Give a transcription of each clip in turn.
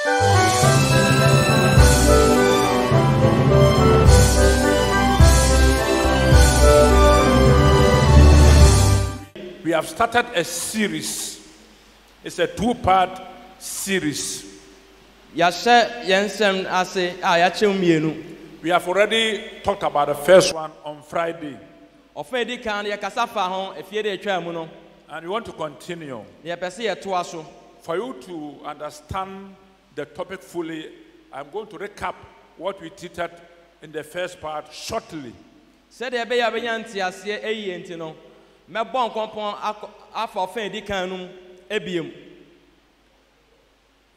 We have started a series. It's a two-part series. We have already talked about the first one on Friday. And we want to continue. For you to understand the topic fully, I'm going to recap what we treated in the first part shortly.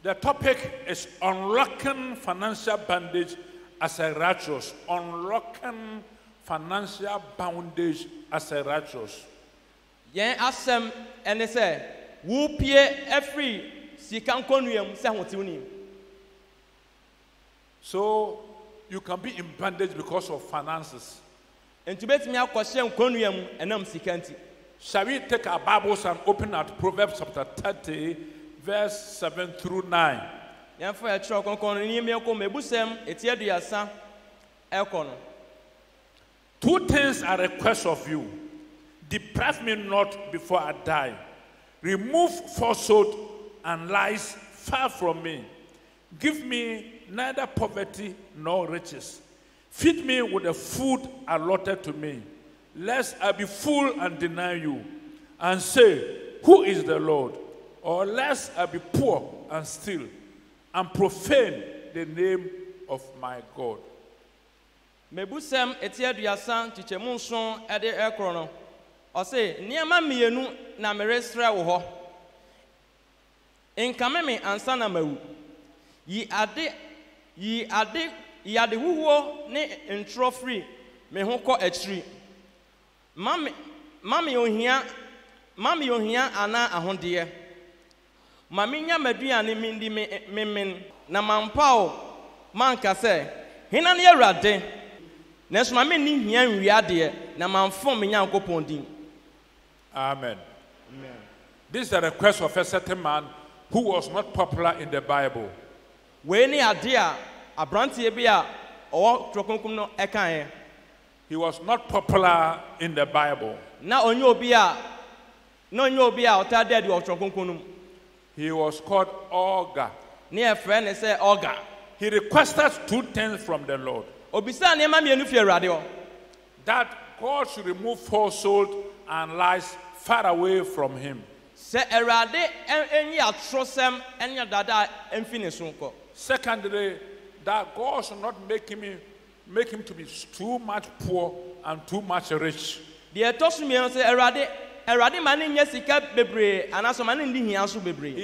The topic is unlocking financial bondage as a righteous. Unlocking financial bondage as a righteous. So you can be in bondage because of finances. Shall we take our Bibles and open at Proverbs chapter 30, verse 7 through 9? Two things I request of you. Deprive me not before I die. Remove falsehood and lies far from me. Give me neither poverty nor riches. Feed me with the food allotted to me, lest I be full and deny you, and say, who is the Lord? Or lest I be poor and steal, and profane the name of my God. Mebusem etiaduasan chichemunson ede ekrono. Ose niema mienu na meresra wo ho. Enkame me ansa na mawu. Yi ade wuwo ne ntro free me ho kɔ akiri. Mami ohia ana ahonde. Mami nya maduane mindi memen na mampao manka se hina ne Awurade. Neso mami ni hia nwiade na manfom nya nkopon din. Amen. Amen. This is a request of a certain man who was not popular in the Bible. We ni ade a abrantie bi a o trokonkum no ekan. He was not popular in the Bible. He was called Olga. He requested two things from the Lord. That God should remove falsehood and lies far away from him. Secondly, that God should not make him to be too much poor and too much rich. He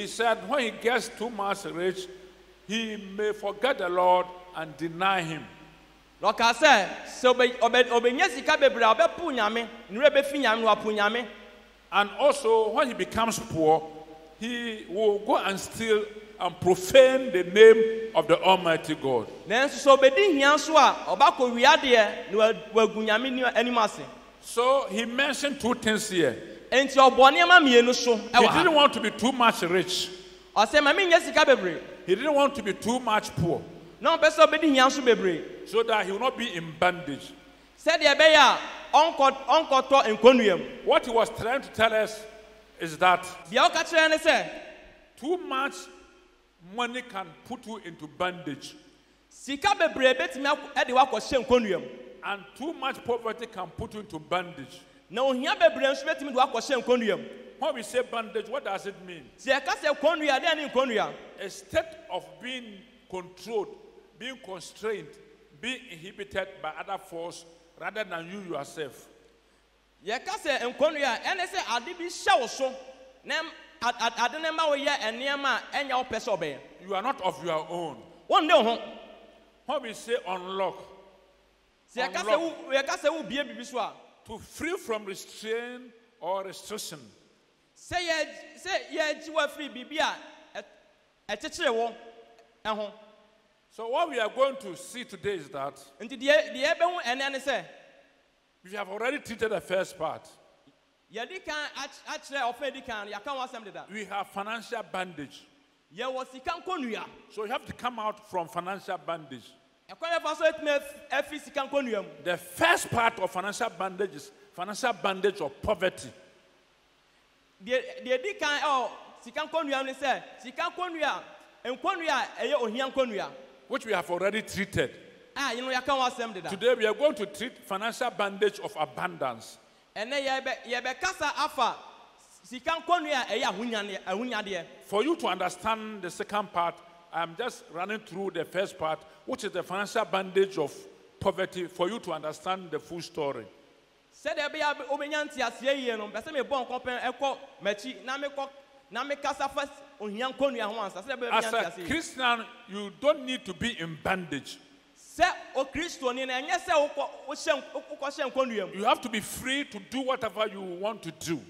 said when he gets too much rich, he may forget the Lord and deny him. And also, when he becomes poor, he will go and steal and profane the name of the Almighty God. So he mentioned two things here. He didn't want to be too much rich. He didn't want to be too much poor. So that he will not be in bondage. What he was trying to tell us is that too much money can put you into bondage. And too much poverty can put you into bondage. When we say bondage, what does it mean? A state of being controlled, being constrained, being inhibited by other force rather than you yourself. You are not of your own. When we say unlock, to free from restraint or restriction. So what we are going to see today is that we have already treated the first part. We have financial bondage. Ye was sika nkonua. So you have to come out from financial bondage. Ekwan ye fa so etime efi sika nkonua mu. The first part of financial bondage is financial bondage of poverty. The di kan sika nkonua ne say sika nkonua eye ohia nkonua. Which we have already treated. You know, you can't asem dida. Today we are going to treat financial bondage of abundance. And then ye be kasa afa sika nkonua eye ahunya de. For you to understand the second part, I'm just running through the first part, which is the financial bondage of poverty, for you to understand the full story. Said there be obenya ntiase yie no, pese me bon kompen ekọ machi na me kasa first ohia nkonua ho ansa. Said there be As obenya a ntiase. Christian, you don't need to be in bondage. Say o Kristo ni na enye se ukọ nkonua mu. You have to be free to do whatever you want to do.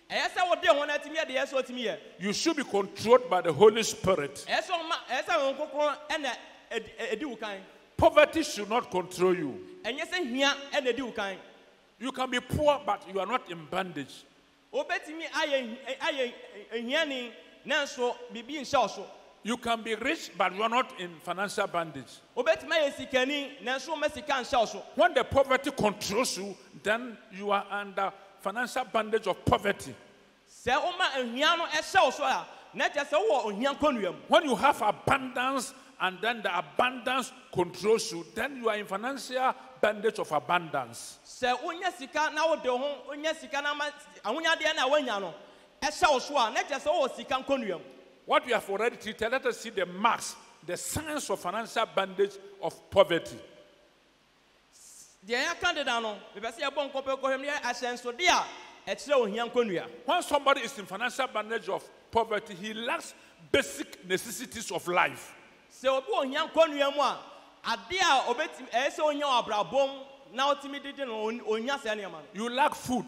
Eye se wo de ho na timi de yeso timi ye. You should be controlled by the Holy Spirit. Eye se wo kokoro ena edi wukan. Poverty should not control you. Enye se hia ena edi wukan. You can be poor, but you are not in bondage. Obetimi aye hia ni nanso bibi nhyɛ so. You can be rich, but you are not in financial bondage. Obetimi aye sikani nanso mesika nhyɛ so. When the poverty controls you, then you are under financial bondage of poverty. Se oma hia no ɛhyɛ so a na kyɛ sɛ wo ohia nkonua mu. When you have abundance and then the abundance controls you, then you are in financial bondage of abundance. Se onya sika na wo de ho onya sika na ahonya de na wanya no ɛhyɛ so a na kyɛ sɛ wo sika nkonua mu. What we have already treated, let us see the marks, the signs of financial bondage of poverty. Deɛ yɛka deda no mepɛ sɛ yɛbɔ nkɔpɛ kɔhwɛm ne ahyɛnsode a ɛkyerɛ ohia nkonua. When somebody is in financial bondage of poverty, he lacks basic necessities of life. Sɛ obi ohia nkonua mu a ade a obetimi ɛyɛ sɛ onya abrabom na otimi didi no onya sɛ nneɛma no. You lack food.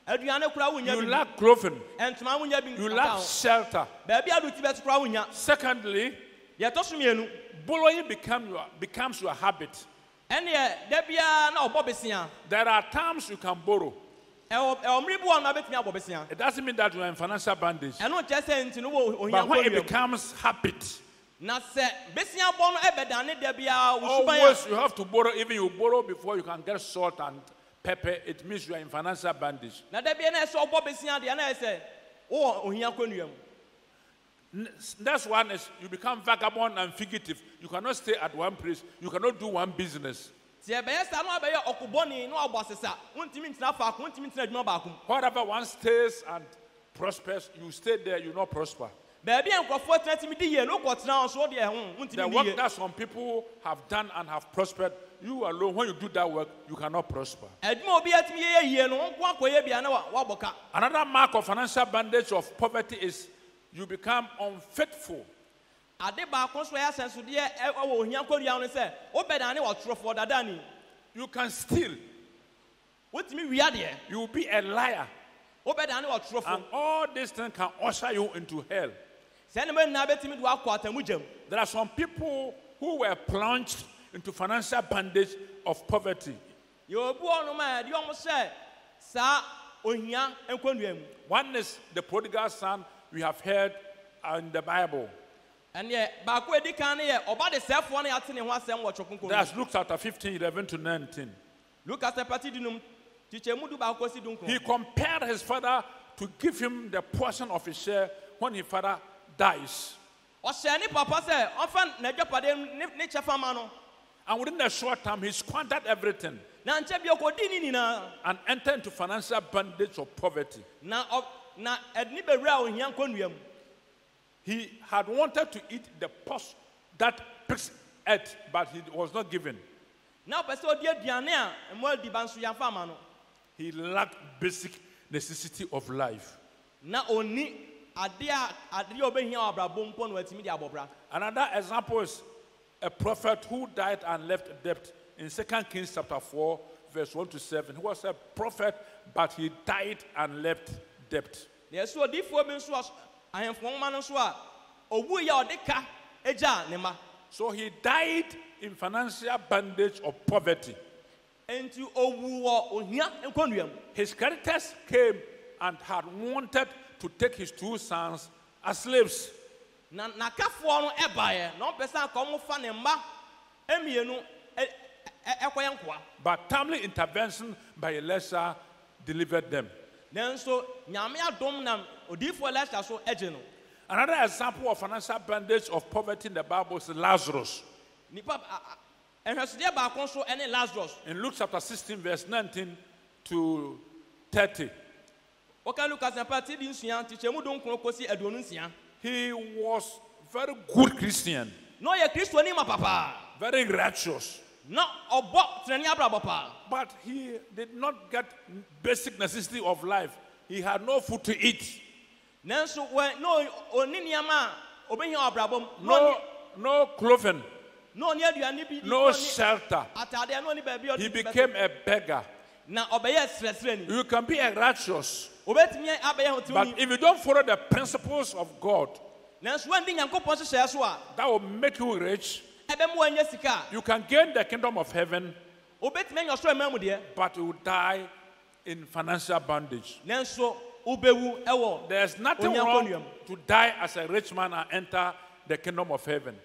Aduane kura wonya bi. You lack clothing. Ɛntoma wonya bi. You lack shelter. Baabi adu ti bɛto kura wonya. Secondly, yɛtɔ so mmienu. borrowing becomes your habit. Ɛnneɛ da biara na ɔbɔ besia. There are times you can borrow. Ɛwɔ mmiri bi wɔ no abɛtumi abɔ besia. It doesn't mean that you are in financial bondage. Ɛno nkyɛ sɛ nti no wɔ ohia But when it nkonua mu. becomes habit, Na sɛ besia bɔ no ɛbɛdane da biara wo suban always you have to borrow. Even you borrow before you can get salt and pepper, it means you are in financial bondage. na da biara na ɛsɛ ɔbɔ besia deɛ na ɛsɛ wɔ ohia nkonua mu. That's one is you become vagabond and fugitive. You cannot stay at one place. You cannot do one business. Sɛ ɛbɛyɛ saa na ɔbɛyɛ ɔkobɔni na ɔbɔ asesa wontumi ntena faako wontumi ntena adwuma baako mu. Wherever one stays and prospers, you stay there, you not prosper. Baabi a nkurɔfoɔ tena tumi di yie na wokɔtena nso deɛ ho The wontumi di work yie. that some people have done and have prospered, you alone, when you do that work, you cannot prosper. Adwuma obi atumi yɛ yie no nko akɔyɛ bia na wabɔ ka. Another mark of financial bondage of poverty is you become unfaithful. Ade baako nso ɛyɛ asɛnsodeɛ ɛwɔ ohia nkonua no sɛ wobɛdane wɔtorofoɔ dada ni. You can steal. Wotumi wia deɛ You will be a liar. wobɛdane wɔtorofoɔ. And all these things can usher you into hell. Sɛ ne nyinaa bɛtumi de wakɔ atamugya mu. There are some people who were plunged into financial bondage of poverty. Yɛ obi wɔ nom a ɛde ɔmo hyɛ saa ohia nkonua mu. One is the prodigal son we have heard in the Bible. Ɛnneɛ baako edi kan ne yɛ ɔba de sɛɛfoɔ no yɛate ne ho asɛm wɔ twɔko nkɔn. That's Luke chapter 15, 11 to 19. Lucas ɛpati dinum kyekyɛmu du baako si du He nkron. compared his father to give him the portion of his share when his father dies. Ɔhyɛ ne papa sɛ ɔfa n'adwapade ne kyɛfa ma no. And within a short time, he squandered everything Na nkyɛn bi ɔkɔdi ne nyinaa. and entered into financial bondage of poverty. Na ɛde ne bɛwura ohia nkonua mu. He had wanted to eat the pulse that pigs ate, but he was not given. Na ɔpɛ sɛ ɔdi aduane a ɛmo adi ba nso yɛmfa ama no. He lacked basic necessity of life. Na ɔni adeɛ a ɔbɛhia wɔ abrabɔ mpo na watumi de abɔbra. Another example is a prophet who died and left debt in 2 Kings chapter 4, verse 1 to 7. He was a prophet, but he died and left debt. Na yɛsɛ odiifoɔ bi nso ahemfo nwoma no nso a owu yɛ ɔde ka egya ne ma. So he died in financial bondage of poverty. Enti owu wɔ ohia nkonua mu. His creditors came and had wanted to take his two sons as slaves. na n'akafoɔ no ɛbaeɛ na ɔmpɛ sɛ anka ɔmo fa ne mma emienu ɛkɔyɛ nkoa. But timely intervention by Elisha delivered them. Nanso nyame adom na odiyifoɔ Elisha so ɛgye no. Another example of financial bandage of poverty in the Bible is Lazarus. Nipa ɛhwɛsodeɛ baako nso ɛne Lazarus. In Luke chapter 16, verse 19 to 30. Wɔka Lukas mpati di nsia tikyɛmu dunkron kosi aduonu nsia. He was very good Christian, Na ɔyɛ Kristoni ma papa. very righteous. Na ɔbɔ tenani abrabɔ paa. But he did not get basic necessity of life. He had no food to eat, Nanso wɔ na ɔni nneɛma a obɛhia abrabɔ mu. no clothing, Na ɔni aduane bi. no shelter. Atadeɛ na ɔni baabi a He ɔde became a beggar. na ɔbɛyɛ srɛsrɛni. You can be a righteous, Obetumi abɛyɛ but hotuni. if you don't follow the principles of God Nanso wɔndi Nyankopɔn hyehyɛ so a that will make you rich, ɛbɛmu wɔnyɛ sika. you can gain the kingdom of heaven, Obetumi anya ɔsoro ɛmɛ mu deɛ. but you will die in financial bondage. Nanso wobɛwu ɛwɔ. There's nothing Onyankopɔn wrong to die as a rich man and enter the kingdom of heaven.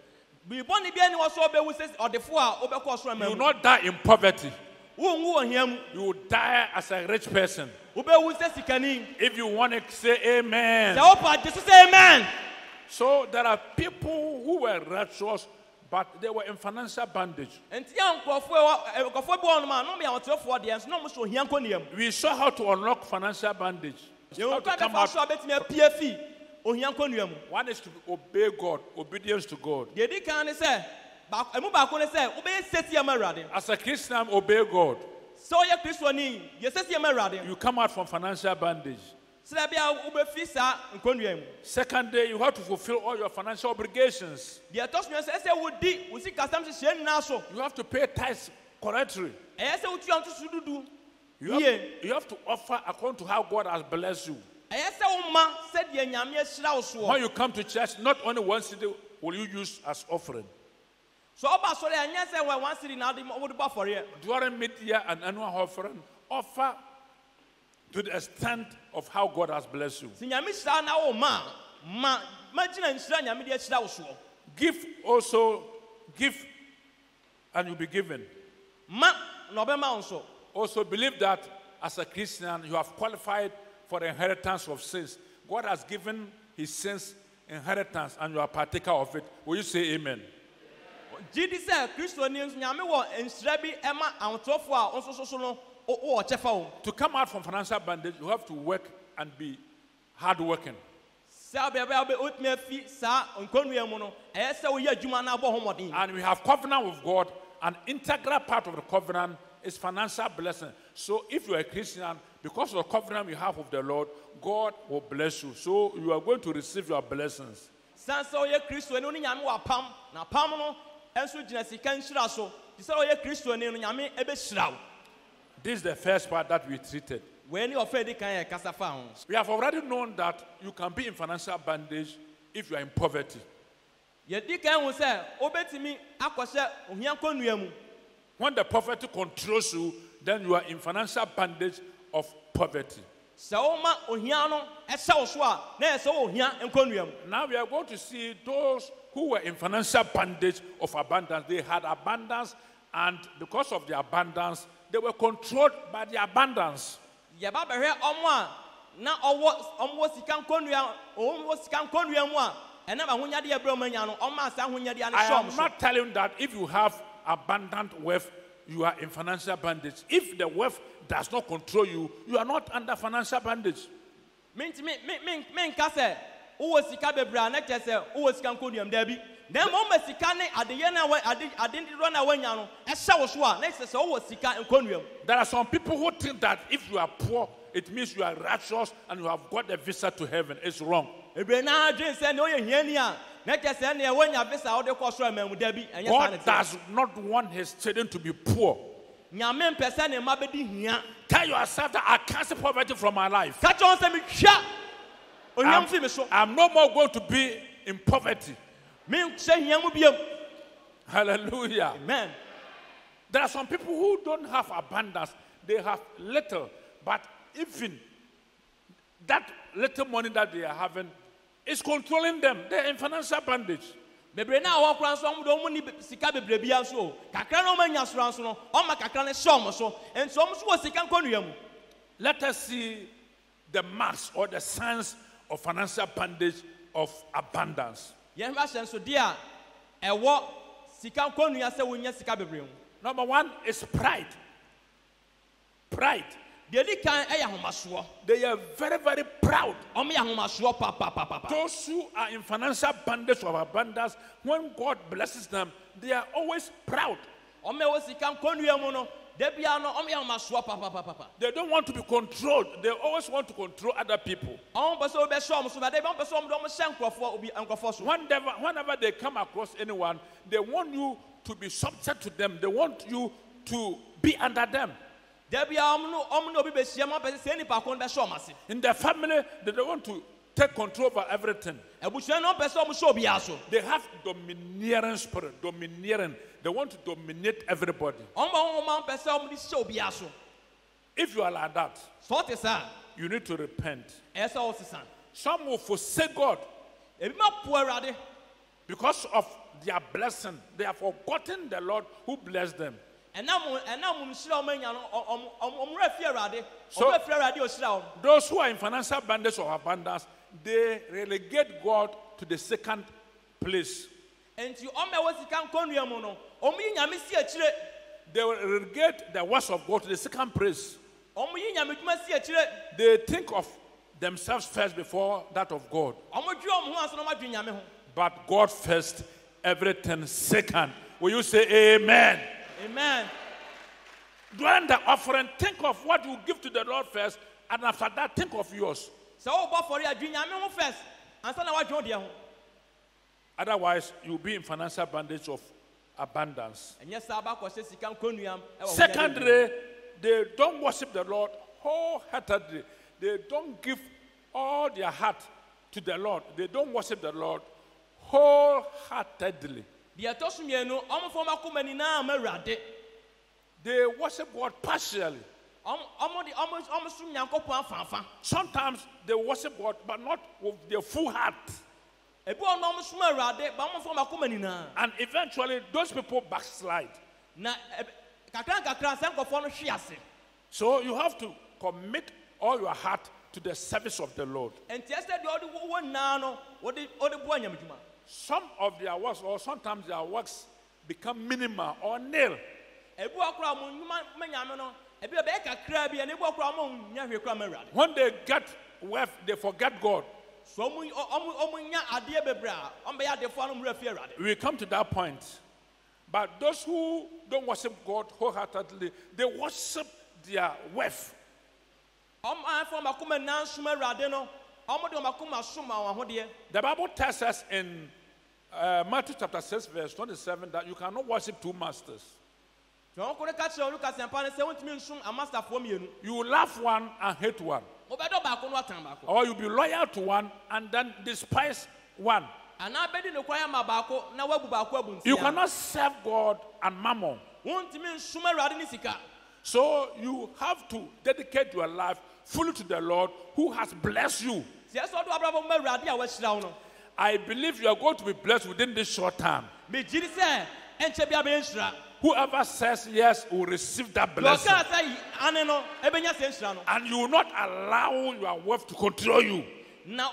Bibɔni bi ɛni wɔ so ɔbɛwu sɛ ɔdefo a ɔbɛkɔ ɔsoro You ɛmɛ will mu. not die in poverty. Wonwu wɔ hia mu. You will die as a rich person. Wobɛwu sɛ sikani. If you want to say amen. Sɛ wopa Jesu sɛ amen. So there are people who were righteous, but they were in financial bondage. Nti yɛ nkurɔfoɔ bi wɔ hɔnom a na ɔmo yɛ ɔtɔfoɔ deɛ nso na ɔmo so ohia nkɔniam. We saw how to unlock financial bondage. How Yɛwɔ to kɔ come bɛfa out. so a bɛtumi apie fi ohia nkɔniam. One is to obey God, obedience to God. Deɛ di kan ne sɛ emu baako ne sɛ wobɛyɛ sɛti ama Awurade. As a Christian, obey God. Sɛ ɔyɛ Kristoni yɛ sɛti ama Awurade. You come out from financial bondage. Sɛ bi a wobɛfi saa nkɔnua mu. Second day, you have to fulfill all your financial obligations. Deɛ ɛtɔ so mmiɛnsa ɛsɛ wodi wo sikasɛm hyehyɛ nyinaa so. You have to pay tithes correctly. Ɛyɛ sɛ wotua ntoso dudu. You have to offer according to how God has blessed you. Ɛyɛ sɛ woma sɛdeɛ Nyame ahyira wo soɔ. When you come to church, not only one cedi will you use as offering. So ɔba sɔrɔ yɛ nyɛ sɛ wɔ 1 cedi na wode bɔ afɔreɛ. During mid-year and annual offering, offer to the extent of how God has blessed you. Sɛ Nyame hyira na wo ma gyina nhyira Nyame de ahyira wo soɔ. Give and you'll be given. Ma na ɔbɛma wo nso. Also believe that as a Christian, you have qualified for the inheritance of sins. God has given his sins inheritance and you are partaker of it. Will you say amen? Gidi sɛ Kristoni Nyame wɔ nhyira bi ɛma ahotɔfoɔ a ɔnso so no wɔ kyɛfa wo. To come out from financial bondage, you have to work and be hardworking. Sɛ ɔbɛbɛ wotumi afi saa nkɔnnua mu no ɛyɛ sɛ woyɛ adwuma na abɔ ho mmɔden. And we have covenant with God. An integral part of the covenant is financial blessing. So if you are a Christian, because of the covenant you have with the Lord, God will bless you. So you are going to receive your blessings. San sɛ ɔyɛ Kristoni no Nyame wɔ apam na apam no ɛnso gyina sika nhyira so. Ti sɛ ɔyɛ Kristoni no Nyame ɛbɛhyira wo. This is the first part that we treated. Wɛni ɔfɛ di kan yɛ kasa fa ho. We have already known that you can be in financial bondage if you are in poverty. Yɛdi kan ho sɛ obetumi akɔhyɛ ohia nkɔnnua mu. When the poverty controls you, then you are in financial bondage of poverty. Sɛ woma ohia no ɛhyɛ wo so a na yɛ sɛ wɔ ohia nkɔnnua mu. Now we are going to see those who were in financial bondage of abundance. They had abundance, and because of the abundance, they were controlled by the abundance. Yɛba bɛhwɛ ɔmo a na ɔmo sika nkɔnnua mu a ɛnam ahonyade yɛ brɛ ɔmo anya no ɔmo asa ahonyade ano I hyɛ ɔmo am so. not telling that if you have abundant wealth, you are in financial bondage. If the wealth does not control you, you are not under financial bondage. Menka sɛ wowɔ sika bebree a na kyerɛ sɛ wowɔ sika nkɔnnua mu daabi. Na mmom ma sika ne adeyɛ na adendodoɔ na woanya no ɛhyɛ wo so a na kyerɛ sɛ wowɔ sika nkɔnnua mu. There are some people who think that if you are poor, it means you are righteous and you have got a visa to heaven. It's wrong. Bebree na adwene sɛ ne woyɛ hiani a na kyerɛ sɛ ne woanya visa a wode kɔ soro ama mu daabi. God does not want his children to be poor. Nyame mpɛ sɛ ne mma bɛdi hia. Tell yourself that I cancel poverty from my life. Ka kyerɛ wɔn sɛ metwa ohia mfi me so. I'm no more going to be in poverty. Menhyɛ hia mu biom. Hallelujah. Amen. There are some people who don't have abundance. They have little. But even that little money that they are having is controlling them. They're in financial bondage. bebre na awon kran so do mu ni sika bebre bia so kakra na o manya soro so no o ma kakra ne hye so enso o so wo sika nkonua mu. Let us see the marks or the signs of financial bondage of abundance. Yen ba hye so dia ewo sika nkonua se wonya sika bebre mu. Number one is pride. Pride. They are very, very proud. Papa. Those who are in financial bondage of abundance, when God blesses them, they are always proud. They don't want to be controlled. They always want to control other people. Whenever they come across anyone, they want you to be subject to them. They want you to be under them. In their family, they don't want to take control over everything. They have domineering spirit, domineering. They want to dominate everybody. If you are like that, you need to repent. Some will forsake God because of their blessing. They have forgotten the Lord who blessed them. So, those who are in financial bondage or abundance, they relegate God to the second place. They will relegate the words of God to the second place. They think of themselves first before that of God. But God first, everything second. Will you say amen? Amen. During the offering, think of what you give to the Lord first, and after that, think of yours. Otherwise, you'll be in financial bondage of abundance. Secondly, they don't worship the Lord wholeheartedly. They don't give all their heart to the Lord. They don't worship the Lord wholeheartedly. They worship God partially. Sometimes they worship God, but not with their full heart. And eventually, those people backslide. So you have to commit all your heart to the service of the Lord. Some of their works, or sometimes their works, become minimal or nil. When they get wealth, they forget God. We come to that point. But those who don't worship God wholeheartedly, they worship their wealth. The Bible tells us in Matthew chapter 6, verse 27, that you cannot worship two masters. You will love one and hate one. Or you'll be loyal to one and then despise one. You cannot serve God and mammon. So you have to dedicate your life fully to the Lord who has blessed you. I believe you are going to be blessed within this short time. Whoever says yes will receive that blessing. And you will not allow your wealth to control you. Let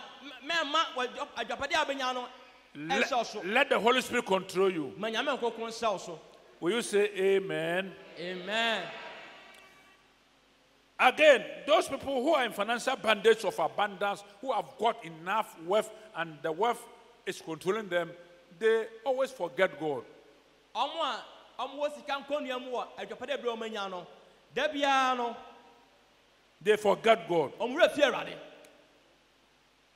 the Holy Spirit control you. Will you say amen? Amen. Again, those people who are in financial bondage of abundance, who have got enough wealth and the wealth is controlling them, they always forget God. They forget God.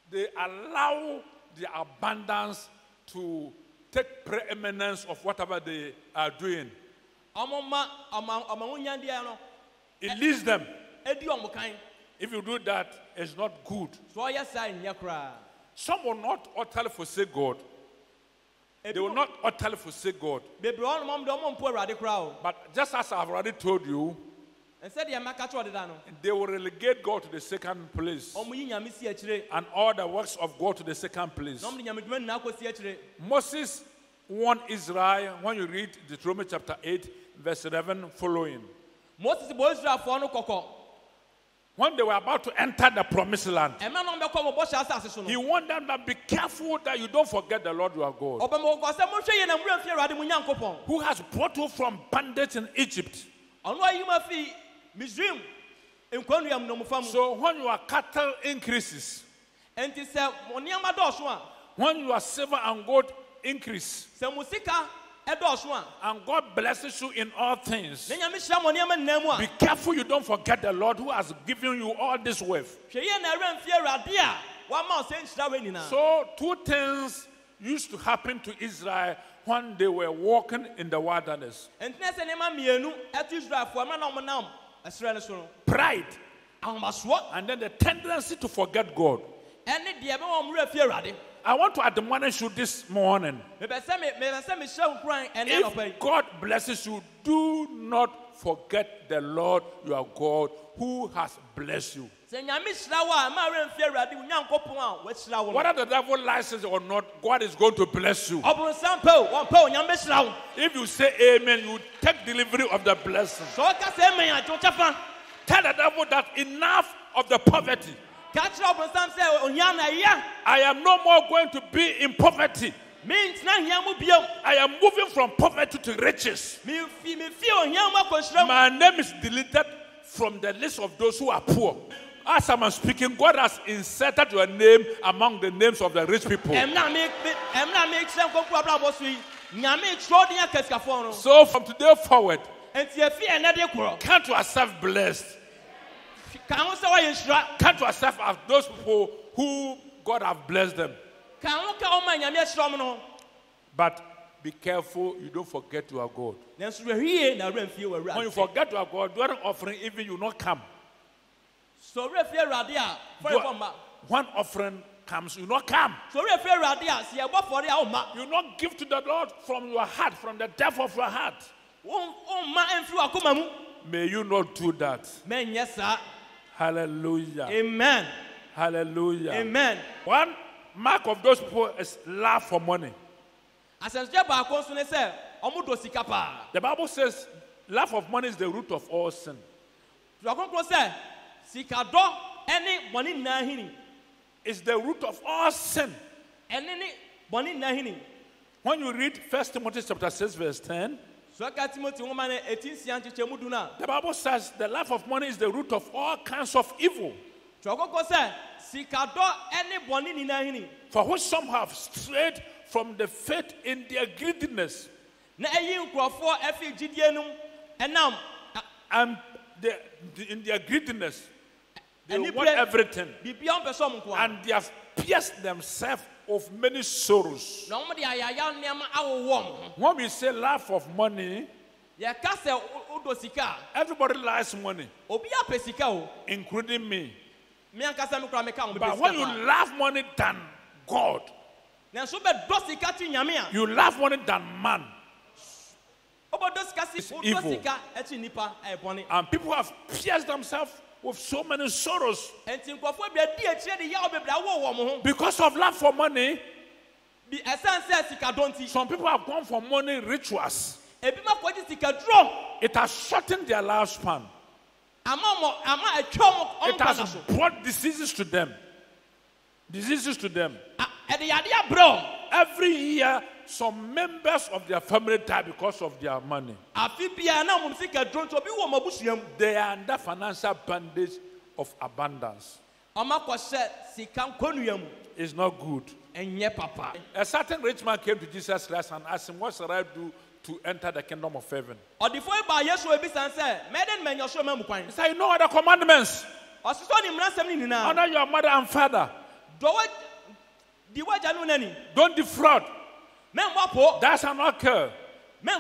They allow the abundance to take preeminence of whatever they are doing. It leads them. If you do that, it's not good. Some will not utterly forsake God. They will not utterly forsake God. But just as I've already told you, they will relegate God to the second place and all the works of God to the second place. Moses warned Israel when you read Deuteronomy chapter 8, verse 11 following. When they were about to enter the promised land, he warned them that be careful that you don't forget the Lord your God, who has brought you from bondage in Egypt. So when your cattle increases, when your silver and gold increase, and God blesses you in all things, be careful you don't forget the Lord who has given you all this wealth. So two things used to happen to Israel when they were walking in the wilderness. Pride, and then the tendency to forget God. I want to admonish you this morning. If God blesses you, do not forget the Lord your God who has blessed you. Whether the devil licenses or not, God is going to bless you. If you say amen, you take delivery of the blessing. Tell the devil that enough of the poverty. I am no more going to be in poverty. I am moving from poverty to riches. My name is deleted from the list of those who are poor. As I'm speaking, God has inserted your name among the names of the rich people. So from today forward, count yourself blessed. Count yourself as those people who God have blessed them. But be careful you don't forget your God. When you forget your God, during offering, even you not come. One offering comes, you not come. You not give to the Lord from your heart, from the depth of your heart. May you not do that. Hallelujah. Amen. Hallelujah. Amen. One mark of those people is love for money. The Bible says love of money is the root of all sin. It's the root of all sin. When you read 1 Timothy chapter 6 verse 10, the Bible says the love of money is the root of all kinds of evil. For which some have strayed from the faith in their greediness. And in their greediness, they want everything. And they have pierced themselves of many sorrows. When we say love of money, everybody likes money, including me. But when you love money than God, you love money than man, it's evil. And people have pierced themselves with so many sorrows because of love for money. Some people have gone for money rituals. It has shortened their lifespan. It has brought diseases to them. Every year, some members of their family die because of their money. They are under financial bondage of abundance. It's not good. A certain rich man came to Jesus Christ and asked him, what shall I do to enter the kingdom of heaven? He said, you know what the commandments? Honor your mother and father. Don't defraud. Thou shalt not kill. He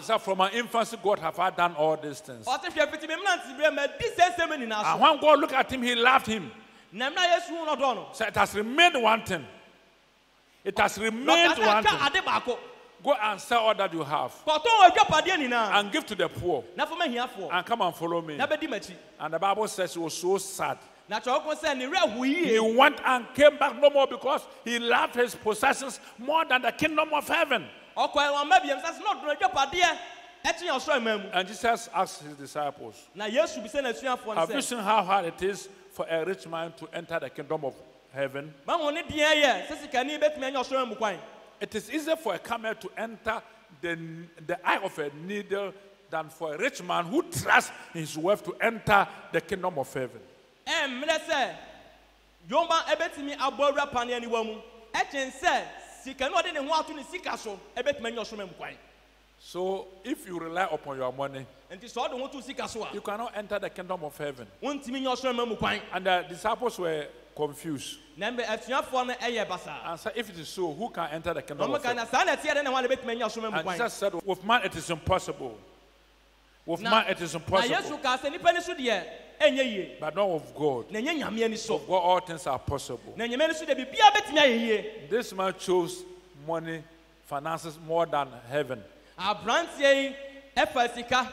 said, from my infancy, God have I done all these things. And when God looked at him, he loved him. So it has remained one thing. It has remained one thing. Go and sell all that you have kɔtɔn adwapadeɛ nyinaa and give to the poor na fɔ mahiafoɔ and come and follow me. na bɛdi m'akyi And the Bible says he was so sad. na kyerɛwko sɛ ne werɛ aho He yie went and came back no more because he loved his possessions more than the kingdom of heaven. ɔkɔɛ wɔn biam sɛ na ɔdɔn adwapadeɛ ɛkyɛn ɔsoro ɛman mu And Jesus asked his disciples, na yesu bi sɛ n'asuafoɔ no have you sɛ seen how hard it is for a rich man to enter the kingdom of heaven? mahu ne deɛ yɛ sɛ sikani bɛtumi anya ɔsoro mu kwan It is easier for a camel to enter the eye of a needle than for a rich man who trusts his wealth to enter the kingdom of heaven. ɛmmerɛ sɛ yomba ɛbɛtumi abɔ awura paneɛ ne wa mu ɛkyɛn sɛ sikani ɔde ne ho ato ne sika so ɛbɛtumi anya ɔsoro mu kwan So if you rely upon your money, nti sɛ ɔde ho to sika so a you cannot enter the kingdom of heaven. wontumi nya ɔsoro mu kwan And the disciples were confused na mbɛ asuafoɔ no ɛyɛ basaa and said, if it is so, who can enter the kingdom ɔmo of ka heaven? na saa na ɛteɛ dɛ na wɔn a bɛtumi anya ɔsoro mu And kwan Jesus said, with man it is impossible. With Na- man it is na impossible, yesu ka sɛ nipa ni so deɛ ɛnyɛ yie but not with God. na ɛnyɛ nyame ani so With God all things are possible. na nyame ani so deɛ biribiara bɛtumi ayɛ yie This man chose money, finances more than heaven. aberanteɛ yi ɛfa sika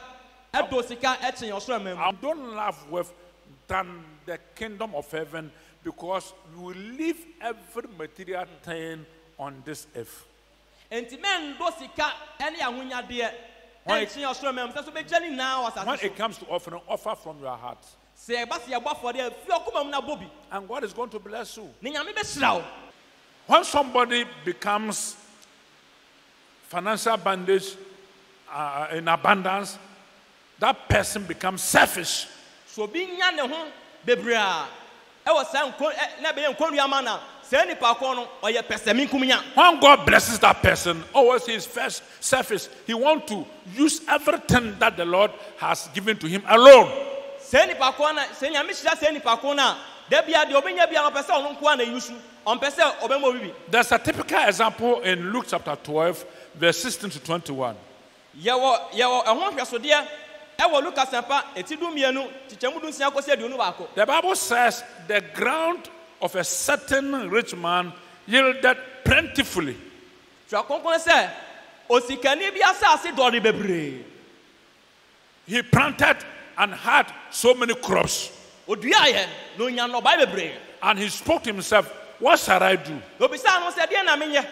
ɛdɔ sika ɛkyɛn ɔsoro mu I don't love wealth than the kingdom of heaven because you will leave every material thing on this earth. nti mɛndɔ sika ɛne ahonyadeɛ Why- ɛkyɛn ɔsoro mu sɛ so bɛgya ne nyinaa wɔ When asase it so comes to offering, offer from your heart. sɛ ɛba sɛ yɛbɔ afɔdeɛ fi ɔkoma mu na bɔ bi And God is going to bless you. ne nyame bɛhyira wo When somebody becomes financial bandage in abundance, that person becomes selfish. so obi nya ne ho bebree a ɛwɔ saa na ɛbɛyɛ nkonnua ma na saa nipa kɔ no ɔyɛ pɛsɛmi nkumnya When God blesses that person, always he is first selfish. He wants to use everything that the Lord has given to him alone. saa nipa kɔ na sɛ nyame hyira saa nipa kɔ no a da bia deɛ ɔbɛnya bia ɔpɛ sɛ ɔno nko a na ɛyi so ɔmpɛ sɛ ɔbɛma obi bi There's a typical example in Luke chapter 12, verse 16 to 21. yɛwɔ ɛho nhwɛsodeɛ ɛwɔ luka sɛmpa ɛti du mmienu kyekyɛmu du nsia kɔsi aduonu baako The Bible says the ground of a certain rich man yielded plentifully. twerɛ kronkron sɛ osikani bi asase dɔre bebree He planted and had so many crops. oduaeɛ na onya nnɔbae bebree And he spoke to himself, what shall I do? obisaa no sɛ deɛ na menyɛ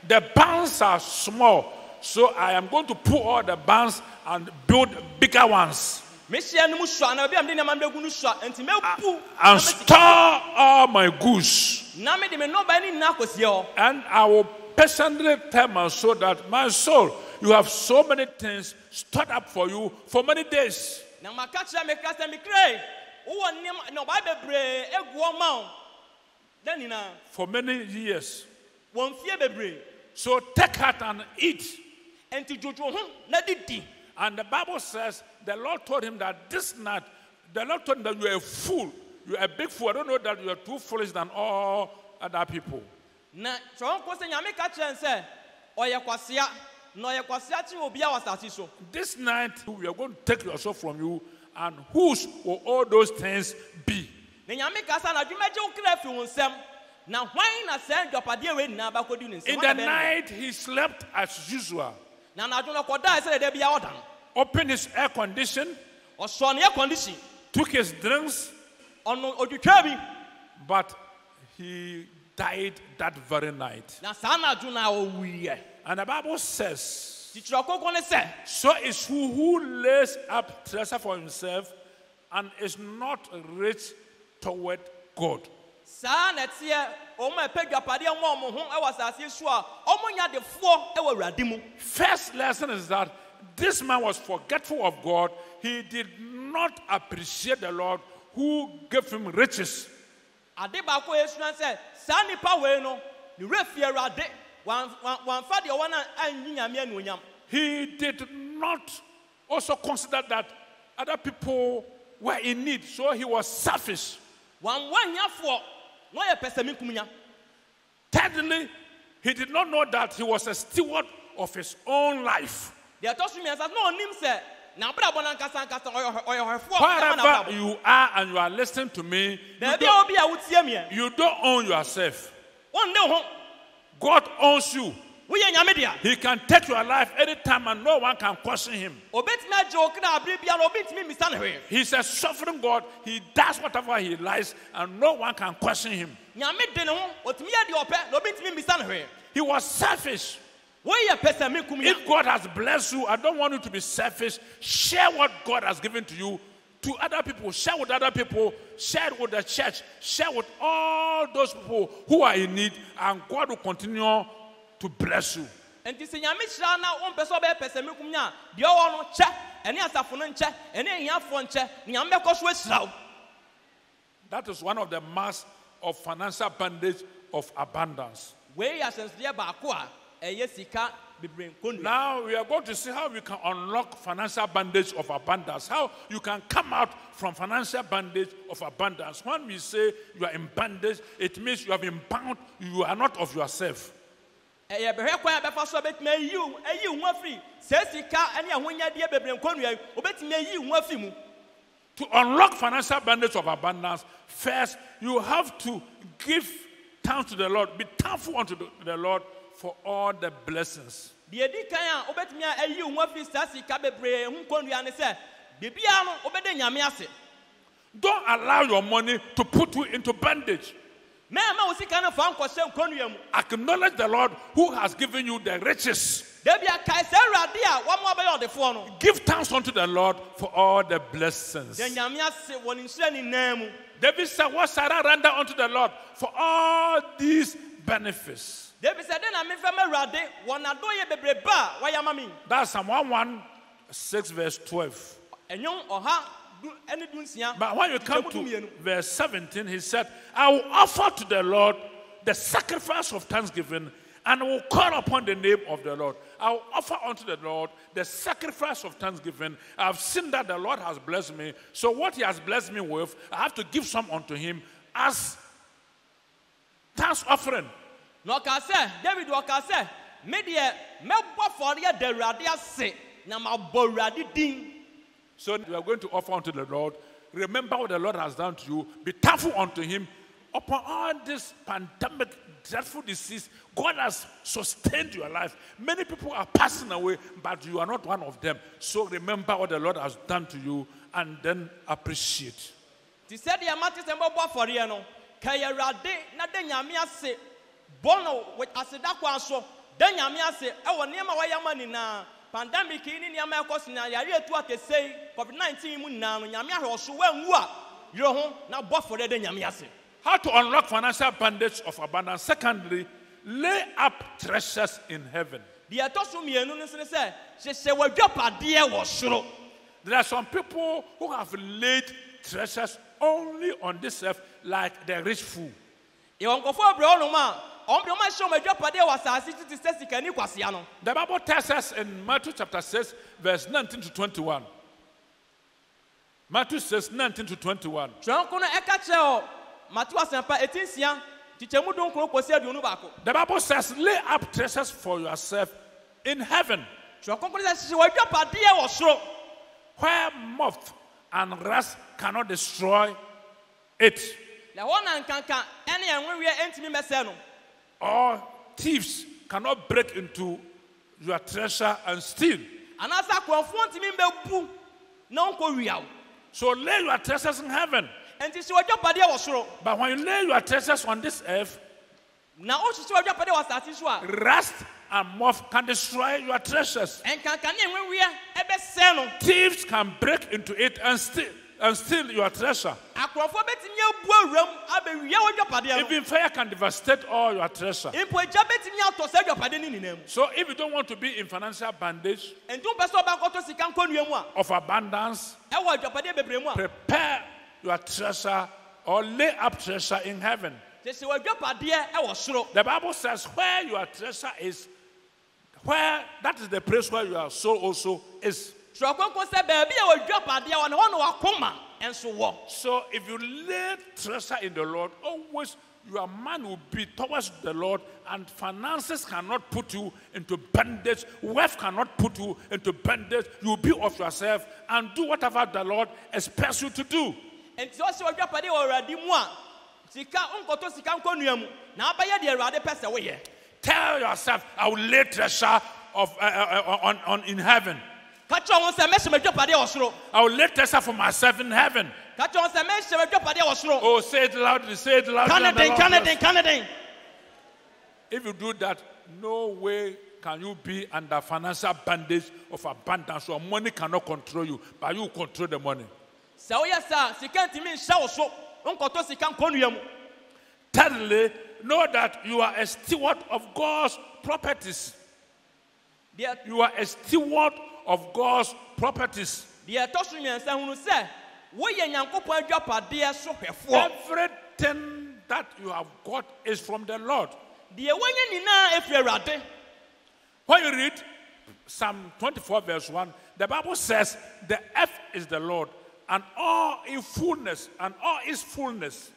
The barns are small, so I am going to pull all the barns and build bigger ones mehyia no mu sua na baabi a mede nneɛma no bɛgu no sua enti mɛpu na and mɛsika- store all my goods. na mede me nnɔbae no nyinaa kɔsie hɔ And I will patiently tell my soul that, my soul, you have so many things stored up for you for many days. na maka kyerɛ me kra sɛ mekrai wowɔ nneɛma nnɔbae bebree egu hɔ ma wo da nyinaa For many years. wɔn fie bebree So take heart and eat. enti dwodwo ho na didi And the Bible says the Lord told him that this night, the Lord told him that you are a fool. You are a big fool. I don't know that you are too foolish than all other people. na kyerɛ nko sɛ nyame ka kyerɛ n sɛ ɔyɛ kwasea na ɔyɛ kwasea kye obi a wɔ asase so This night, we are going to take your soul from you. And whose will all those things be? na nyame ka sɛ anadwumagye wo kra afi wo nsɛm na hwan na saa ndwapadeɛ wei nyinaa bɛkɔdi ne nsɛm In the night, he slept as usual. na anadwo no kɔdae sɛ dɛda bia ɔda no Opened his air condition, ɔsɔ ne air condition took his drinks, ɔno odwitwa bi but he died that very night. na saa anadwo no a ɔwuiɛ And the Bible says, tikyerɛ kɔkɔ ne sɛ so is who lays up treasure for himself and is not rich toward God. saa na ɛteɛ ɔmo a ɛpɛ dwapadeɛ ma ɔmo ho ɛwɔ asase so a ɔmo nya adefoɔ ɛwɔ awurade mu First lesson is that this man was forgetful of God. He did not appreciate the Lord who gave him riches. ade baako a yɛsua sɛ saa nipa wei no ne werɛ fie awurade wamfa deɛ ɔwɔ no anyi nyame anuonyam He did not also consider that other people were in need, so he was selfish. wanwa nyafoɔ na ɔyɛ pɛsɛmi nkumunya Thirdly, he did not know that he was a steward of his own life. deɛ ɛtɔ so mmiɛnsa na ɔnim sɛ n'abrabɔ no ankasa ɔyɛ hɔfoɔ Wherever you are and you are listening to me, baabi a obi a wotie miɛ you don't own yourself. wɔnne ho God owns you. woyɛ nyame dea He can take your life anytime and no one can question him. obetumi agye wo kra abere biara obetumi mmisa ne hwee He's a sovereign God. He does whatever he likes and no one can question him. nyame de ne ho otumi yɛ deɛ ɔpɛ na obetumi mmisa ne hwee He was selfish. woyɛ pɛ sɛ mekum ya If God has blessed you, I don't want you to be selfish. Share what God has given to you to other people. Share with other people. Share with the church. Share with all those people who are in need, and God will continue to bless you. enti sɛ nyame hyira na wompɛ sɛ ɔbɛyɛ pɛ sɛ mekum ya deɛ ɔwɔ no kyɛ ɛne asafo no nkyɛ ɛne ahiafoɔ nkyɛ ne nyame bɛkɔ so ahyira wo That is one of the marks of financial bondage of abundance. wei yɛ ahyɛnsodeɛ baako a ɛyɛ sika bebree nkonnua Now we are going to see how we can unlock financial bondage of abundance. How you can come out from financial bondage of abundance. When we say you are in bondage, it means you have been bound. You are not of yourself. ɛyɛ bɛhwɛ kwan a bɛfa so a bɛtumi ayi wo afiri sɛ sika ne ahonyadeɛ bebree nkonnua yi wobɛtumi ayi wo afiri mu To unlock financial bondage of abundance, first you have to give thanks to the Lord. Be thankful unto the Lord for all the blessings. deɛ di kan a wobɛtumi ayi wo afiri saa sika bebree ho nkonnua ne sɛ biribiara no wobɛda nyame ase Don't allow your money to put you into bondage. mɛma wo sika no fa nkɔhyɛ nkonnua mu Acknowledge the Lord who has given you the riches. dabi akae sɛ awurade a wɔma wobɛyɛ ɔdefoɔ no Give thanks unto the Lord for all the blessings. da nyame ase wɔ ne nhyira nyinaa mu David said, what shall I render unto the Lord for all these benefits? dabi sɛ de na memfa ma awurade wɔ n'adɔyɛ bebree ba a wayɛ ama me That's Psalm 116 verse 12. ɛnwom ɔha ne dunsia But when you come Nkyɛmu to dumienu. verse 17, he said, I will offer to the Lord the sacrifice of thanksgiving and will call upon the name of the Lord. I will offer unto the Lord the sacrifice of thanksgiving. I have seen that the Lord has blessed me. So what he has blessed me with, I have to give some unto him as thanks offering. na ɔka sɛ david ɔka sɛ me deɛ mɛbɔ fɔreɛ da awurade ase na mabɔ awurade din So you are going to offer unto the Lord. Remember what the Lord has done to you. Be thankful unto him. Upon all this pandemic, dreadful disease, God has sustained your life. Many people are passing away, but you are not one of them. So remember what the Lord has done to you and then appreciate. te sɛ deɛ mate sɛ mbɛbɔ afɔreɛ no ka yɛ awurade na da nyame ase bɔ no aseda kwan so da nyame ase ɛwɔ nneɛma a wɔyɛ ama nyinaa pandemic yi ne nneɛma ɛkɔ so na yare atu akɛsɛi covid-19 mu nyinaa no nyame ahwɛ ɔso woanwu a yerɛ ho na bɔ afɔreɛ da nyame ase How to unlock financial bondage of abundance. Secondly, lay up treasures in heaven. deɛ ɛtɔ so mmienu no nso ne sɛ hyehyɛ w'adwapadeɛ wɔ soro There are some people who have laid treasures only on this earth, like the rich fool. yɛwɔ nkɔfoɔ abrɛ ɔnom a ɔmde ɔma hyɛ ɔma adwapadeɛ wɔ asase so te sɛ sikani kwasea no The Bible tells us in Matthew chapter 6, verse 19 to 21. Matthew 6, 19 to 21. twerɛnko no ɛka kyerɛ ɔ Matthew asɛmpa 18:6 kyekyɛmu dunkron kɔsi aduonu baako The Bible says, lay up treasures for yourself in heaven, twerɛnko no sɛ hyehyɛ w'adwapadeɛ wɔ soro where moth and rust cannot destroy it, na hɔ na nkanka ɛne ɛnweweɛ ɛntumi mmɛsɛ no or thieves cannot break into your treasure and steal. anaasɛ akorɔmfoɔ ntumi mbɛbu na ɔnkɔwia wo So lay your treasures in heaven. enti hyɛ w'adwapadeɛ wɔ soro But when you lay your treasures on this earth, na wohyehyɛ w'adwapadeɛ wɔ asase so a rust and moth can destroy your treasures. ɛnkanka ne ɛnweweɛ ɛbɛsɛ no Thieves can break into it and steal your treasure. akorɔmfoɔ bɛtumi abu awuram abɛwia w'adwapadeɛ no Even fire can devastate all your treasure. mpo agya bɛtumi atɔ sɛ adwapadeɛ no nyinaa mu So if you don't want to be in financial bondage enti wopɛ sɛ ɔbɛkɔtɔ sika nkɔnnua mu a of abundance, ɛwɔ adwapadeɛ bebree mu a prepare your treasure or lay up treasure in heaven. hyehyɛ w'adwapadeɛ ɛwɔ soro The Bible says where your treasure is, where that is the place where your soul also is. twerɛkronkron sɛ baabi a w'adwapadeɛ wɔ na hɔ na wakoma nso wɔ So if you lay treasure in the Lord, always your mind will be towards the Lord, and finances cannot put you into bondage. Wealth cannot put you into bondage. You will be of yourself and do whatever the Lord expects you to do. enti sɛ ɔhyɛ w'adwapadeɛ wɔ awurade mu a sika nkɔtɔ sika nkɔnnua mu na abɛyɛ deɛ awurade pɛ sɛ woyɛ Tell yourself, I will lay treasure on in heaven. I will lay treasure for myself in heaven. Oh, say it loudly, say it loudly. Canada. If you do that, no way can you be under financial bondage of abundance, or money cannot control you, but you control the money. Thirdly, know that you are a steward of God's properties. You are a steward of God's properties. Everything that you have got is from the Lord. When you read Psalm 24 verse 1, the Bible says, the earth is the Lord, and all its fullness, and all its fullness.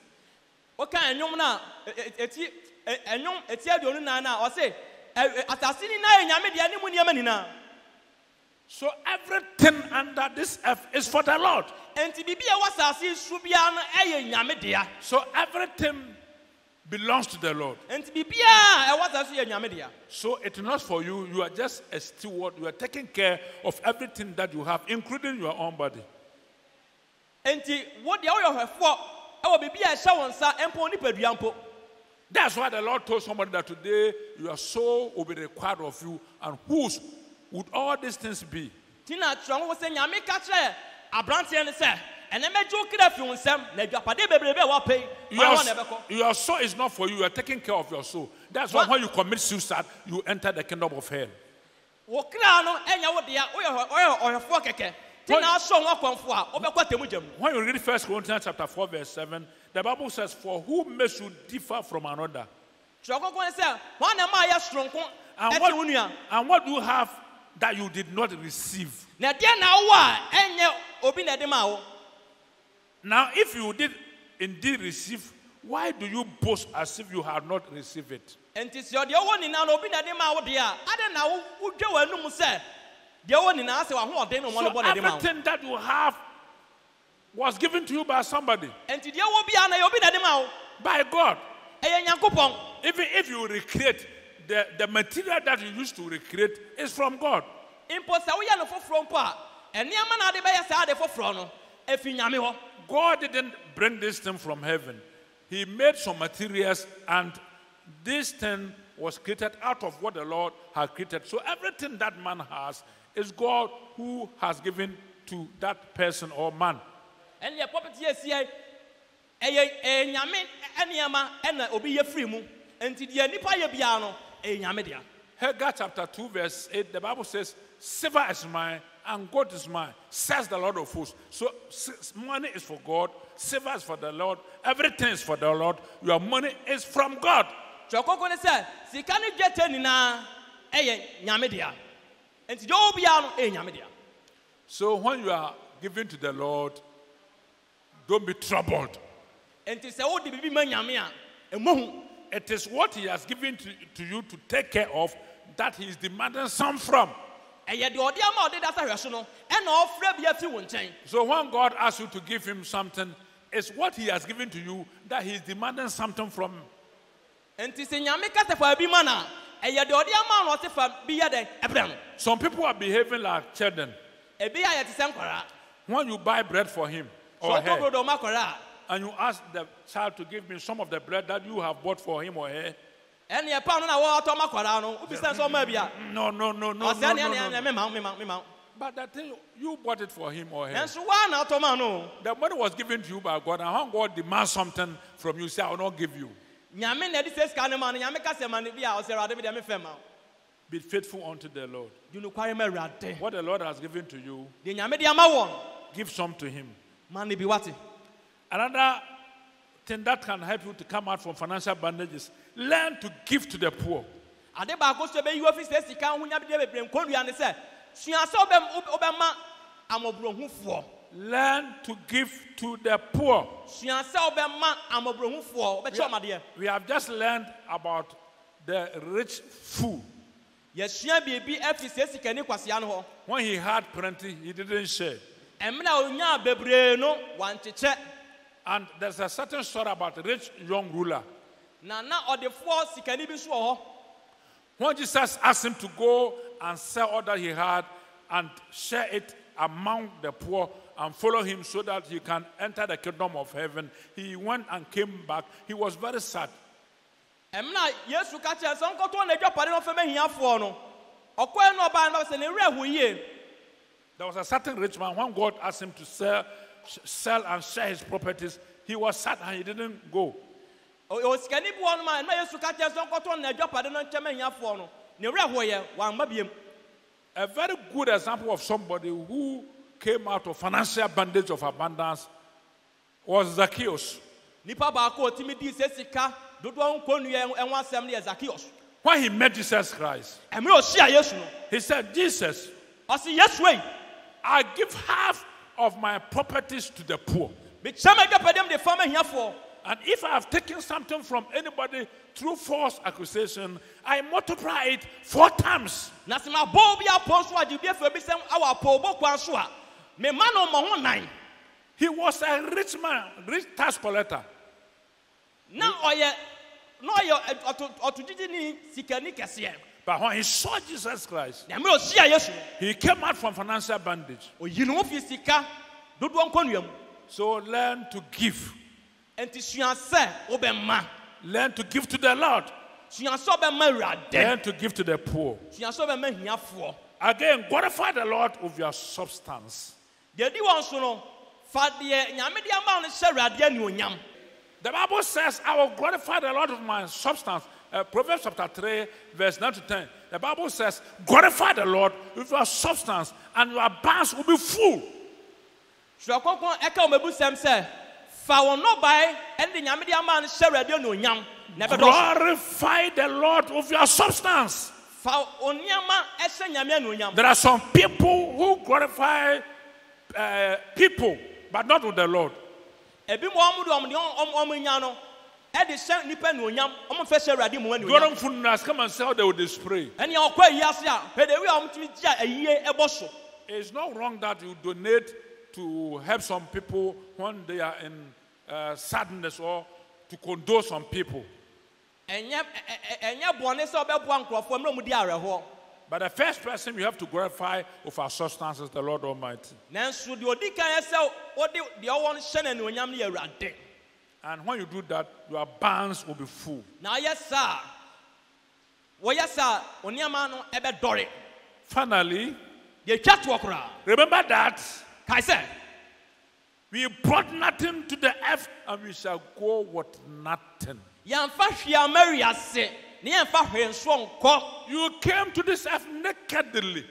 So everything under this earth is for the Lord. So everything belongs to the Lord. So it's not for you. You are just a steward. You are taking care of everything that you have, including your own body. That's why the Lord told somebody that today your soul will be required of you, and whose would all these things be? Your soul is not for you. You are taking care of your soul. That's why when you commit suicide, you enter the kingdom of hell. When you read 1 Corinthians chapter 4 verse 7, the Bible says, for who may should differ from another? And what do you have that you did not receive? Now, if you did indeed receive, why do you boast as if you had not received it? So everything that you have was given to you by somebody. By God. Even if you recreate, the material that you used to recreate is from God. God didn't bring this thing from heaven. He made some materials, and this thing was created out of what the Lord had created. So everything that man has is God who has given to that person or man. Haggai chapter 2 verse 8, the Bible says, silver is mine and gold is mine, says the Lord of hosts. So money is for God, silver is for the Lord, everything is for the Lord. Your money is from God. So when you are giving to the Lord, don't be troubled. It is what he has given to you to take care of that he is demanding some from. So when God asks you to give him something, it's what he has given to you that he is demanding something from. Some people are behaving like children. When you buy bread for him or her, and you ask the child to give me some of the bread that you have bought for him or her, no. But that thing, you bought it for him or her. The money was given to you by God, and when God demands something from you, say, I will not give you. Be faithful unto the Lord. What the Lord has given to you, give some to him. Another thing that can help you to come out from financial bondages, learn to give to the poor. Learn to give to the poor. We have just learned about the rich fool. When he had plenty, he didn't share. And there's a certain story about a rich young ruler. When Jesus asked him to go and sell all that he had and share it among the poor and follow him so that he can enter the kingdom of heaven, he went and came back. He was very sad. Emna Yesu ka che so nkoto na dwapade no fa mahiafo no. No ba no se ne wura huye. There was a certain rich man, when God asked him to sell and share his properties, he was sad and he didn't go. O sikani bu ono ma na Yesu ka che so nkoto na dwapade no nche mahiafo no. Ne wura hoye wan ba biem. A very good example of somebody who came out of financial bondage of abundance was Zacchaeus. Nipa ba ko otimi di se sika dodo nkonu ye enwa asem ne Zacchaeus. When he met Jesus Christ, he said, Jesus, I give half of my properties to the poor. And if I have taken something from anybody through false accusation, I multiply it 4 times. He was a rich man, rich tax collector. But when he saw Jesus Christ, he came out from financial bondage. So learn to give. Learn to give to the Lord. Learn to give to the poor. Again, glorify the Lord with your substance. The Bible says, I will glorify the Lord with my substance. Proverbs chapter 3, verse 9 to 10. The Bible says, glorify the Lord with your substance, and your barns will be full. Glorify the Lord with your substance. There are some people who glorify people, but not with the Lord. Go on funerals, come and see how they will display. It's not wrong that you donate to help some people when they are in sadness or to condole some people. But the first person you have to glorify of our substance is the Lord Almighty. And when you do that, your barns will be full. Finally, remember that we brought nothing to the earth and we shall go with nothing. You came to this earth nakedly.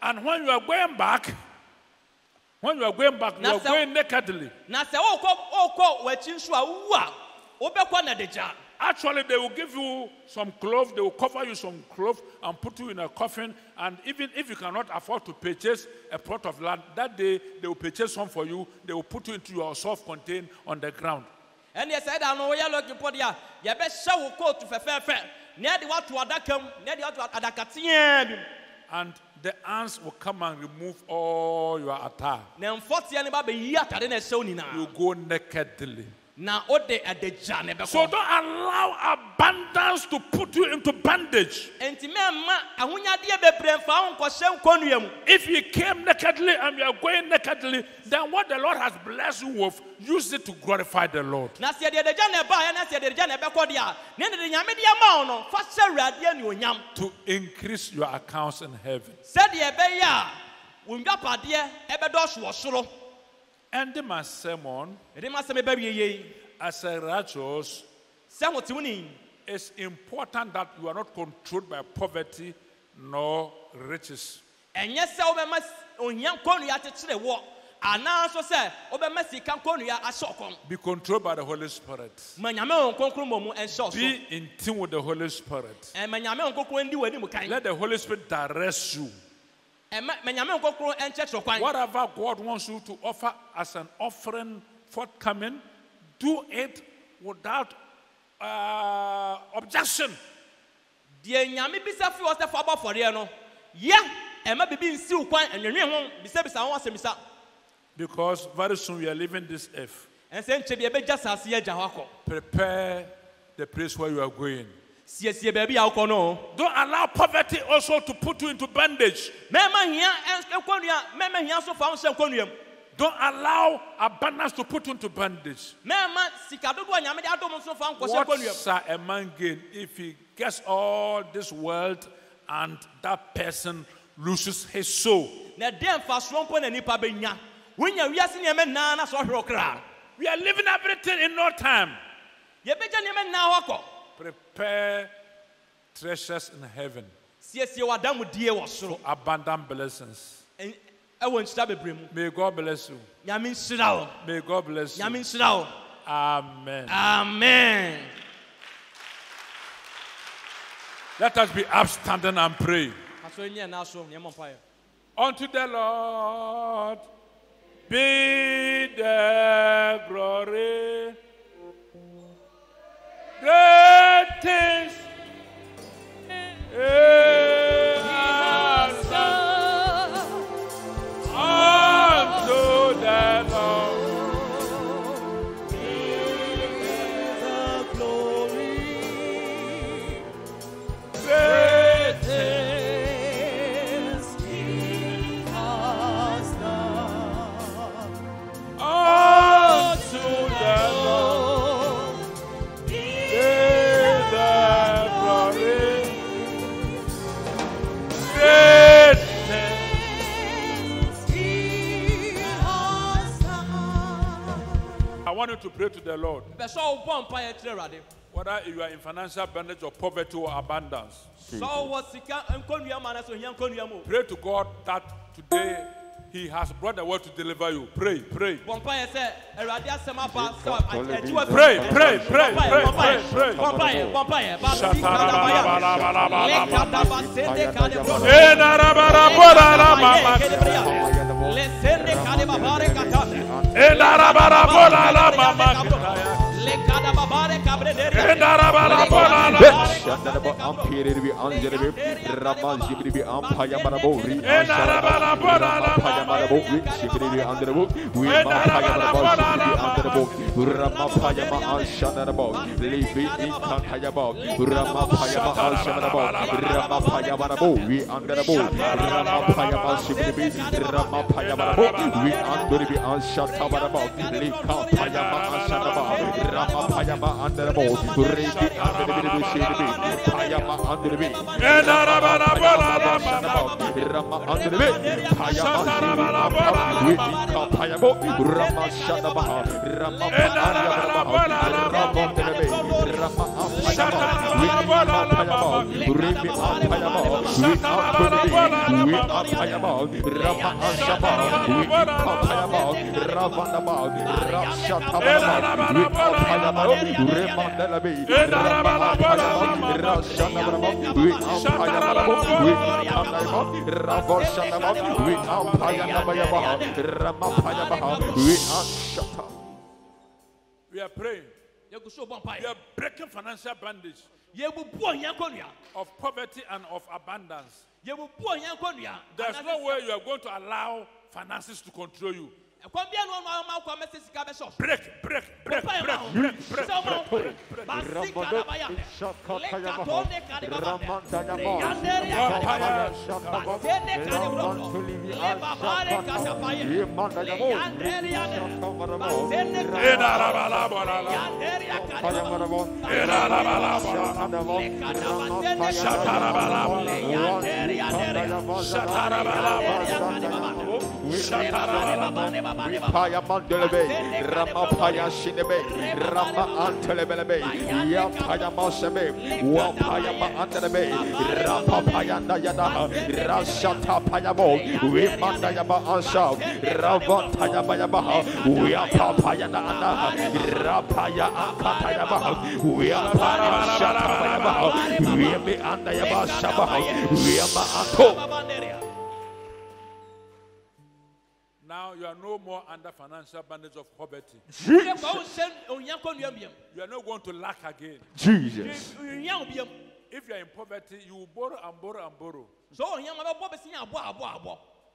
And when you are going back, you are going nakedly. Actually, they will give you some clothes, they will cover you some clothes and put you in a coffin. And even if you cannot afford to purchase a plot of land, that day they will purchase some for you. They will put you into your self-contained on the ground. And they said, I know you're looking for the you best show a coat to fair. And the ants will come and remove all your attire. You go nakedly. So don't allow abundance to put you into bondage. If you came nakedly and you are going nakedly, then what the Lord has blessed you with, use it to glorify the Lord. To increase your accounts in heaven. Ending my sermon, as a righteous, it's important that you are not controlled by poverty nor riches. Be controlled by the Holy Spirit. Be in tune with the Holy Spirit. Let the Holy Spirit direct you. Whatever God wants you to offer as an offering forthcoming, do it without objection. Because very soon we are leaving this earth. Prepare the place where you are going. siesie baabi a wokɔ no. Don't allow poverty also to put you into bondage. Mɛma hia nkonnua mɛma hia so fa wo hyɛ nkonnua mu. Don't allow abundance to put you into bondage. Mɛma sika dodo a Nyame de adom nso fa nkɔ hyɛ What nkonnua mu. shall a man gain if he gets all this world and that person loses his soul? Na den fa so mpo na nipa benya. Wonya wiase nneɛma naa na so hwere okra. We are living everything in no time. Yɛbɛgya nneɛma naa wakɔ. Prepare treasures in heaven, Siesie wadamudie wɔ soro. abundant blessings. Ɛwɔ nhyira bebree mu. May God bless you. Nyame nhyira wo. May God bless you. Nyame nhyira wo. Amen. Amen. Let us be upstanding and pray. Pastor Enye na so nneɛma mpaeɛ. Unto the Lord be the glory. Great things he has done. Unto the Lord be the glory. Great things he has done. Unto the Lord be the glory. Great things he has done. I want you to pray to the Lord. Bɛsɛ wo bɔ mpaeɛ kyerɛ Awurade. Whether you are in financial bondage or poverty or abundance, Sɛ wɔ sika nkonnua ma na so hia nkonnua mu. pray to God that today He has brought the word to deliver you. Pray, pray. Bɔ mpaeɛ sɛ Awurade asɛm aba sɛ agyiwa bi. Pray, pray, pray, Bɔ pray, mpaeɛ, pray, bɔ pray. mpaeɛ, bɔ mpaeɛ. Basi kadabaya. Lekadaba sende kadebro. Lesende kadebabare kata. Lekadababare kabrederi. We are praying. We are breaking financial bondage of poverty and of abundance. There's no way you are going to allow finances to control you. Break, break, break, break, break, break, break, Paya Mandelebe, Rama Paya Shinebe, Rama Antelebelebe, Ya Paya Mosebe, Wa Paya Mandelebe, Rapa Paya Nayada, Rashata Payabo, we Mandayaba Ansha, Ravantaya Bayabaha, we are Papaya Nana, Rapaya Akatayaba, we are Paya Shatabayabaha, we are Me Andayaba Shabaha, we are Maako. Now you are no more under financial bondage of poverty. You are not going to lack again. Jesus. If you are in poverty, you will borrow and borrow and borrow.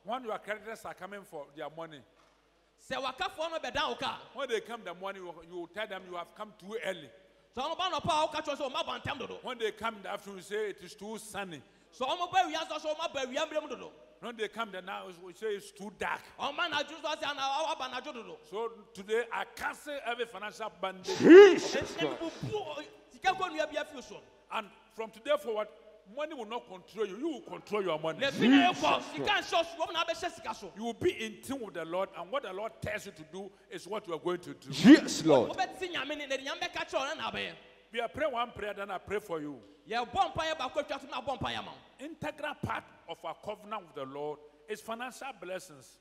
When your creditors are coming for their money, when they come the money, you will tell them you have come too early. So I'm about to power catch us on my bantam dodo. When they come in the afternoon, we say it is too sunny. So I'm about to answer so my baby dodo. When they come there now, we say it's too dark. Oh man, I just was an hour banajo dodo. So today I cancel every financial bandage. And from today forward, money will not control you. You will control your money. You will be in tune with the Lord, and what the Lord tells you to do is what you are going to do. Yes, Lord. We are praying one prayer, then I pray for you. Integral part of our covenant with the Lord is financial blessings.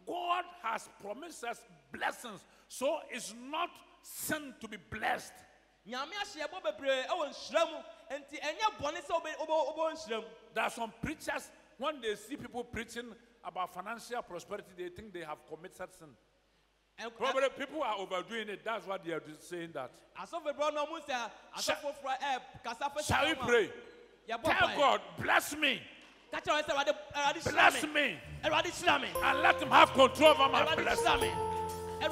God has promised us blessings, so it's not sin to be blessed. There are some preachers, when they see people preaching about financial prosperity, they think they have committed sin. Probably people are overdoing it. That's why they are saying that. Shall we pray? Tell God, bless me. Bless me. And let him have control over my blessing. In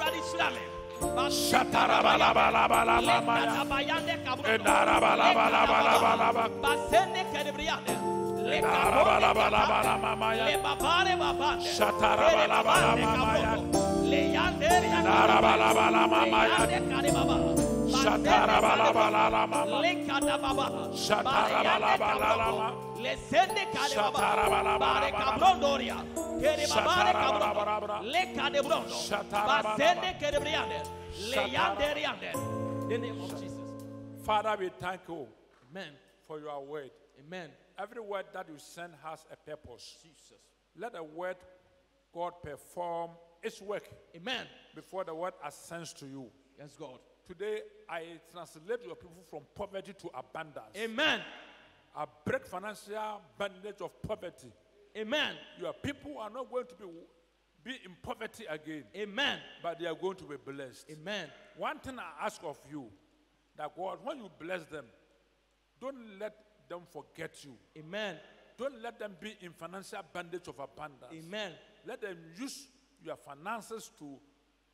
the name of Jesus. Father, we thank you. Amen. For your word. Amen. Every word that you send has a purpose. Jesus. Let the word God perform its work. Amen. Before the word ascends to you. Yes, God. Today, I translate your people from poverty to abundance. Amen. I break financial bondage of poverty. Amen. Your people are not going to be in poverty again. Amen. But they are going to be blessed. Amen. One thing I ask of you, that God, when you bless them, don't let them forget you. Amen. Don't let them be in financial bondage of abundance. Amen. Let them use your finances to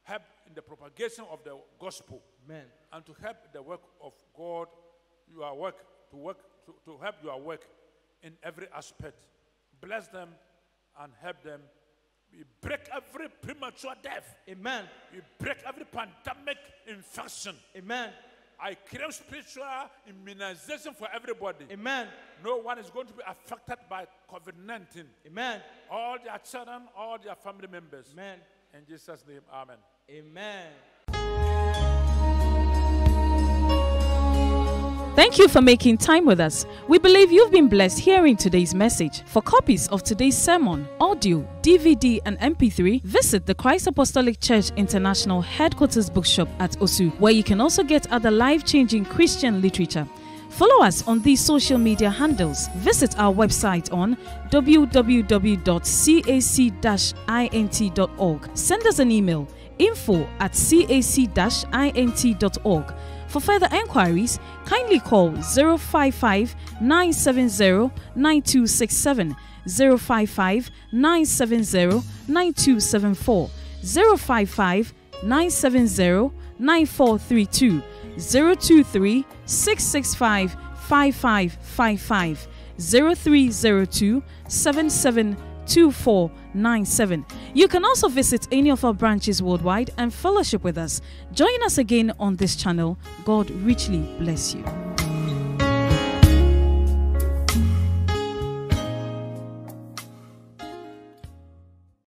help in the propagation of the gospel. Amen. And to help the work of God, your work, to help your work in every aspect. Bless them and help them. We break every premature death. Amen. We break every pandemic infection. Amen. I claim spiritual immunization for everybody. Amen. No one is going to be affected by COVID-19. Amen. All their children, all their family members. Amen. In Jesus' name, amen. Amen. Thank you for making time with us. We believe you've been blessed hearing today's message. For copies of today's sermon, audio, DVD, and MP3, visit the Christ Apostolic Church International Headquarters Bookshop at Osu, where you can also get other life-changing Christian literature. Follow us on these social media handles. Visit our website on www.cac-int.org. Send us an email, info@cac-int.org. For further enquiries, kindly call 055-970-9267, 055-970-9274, 055-970-9432, 023-665-5555, 0302-772497. You can also visit any of our branches worldwide and fellowship with us. Join us again on this channel. God richly bless you.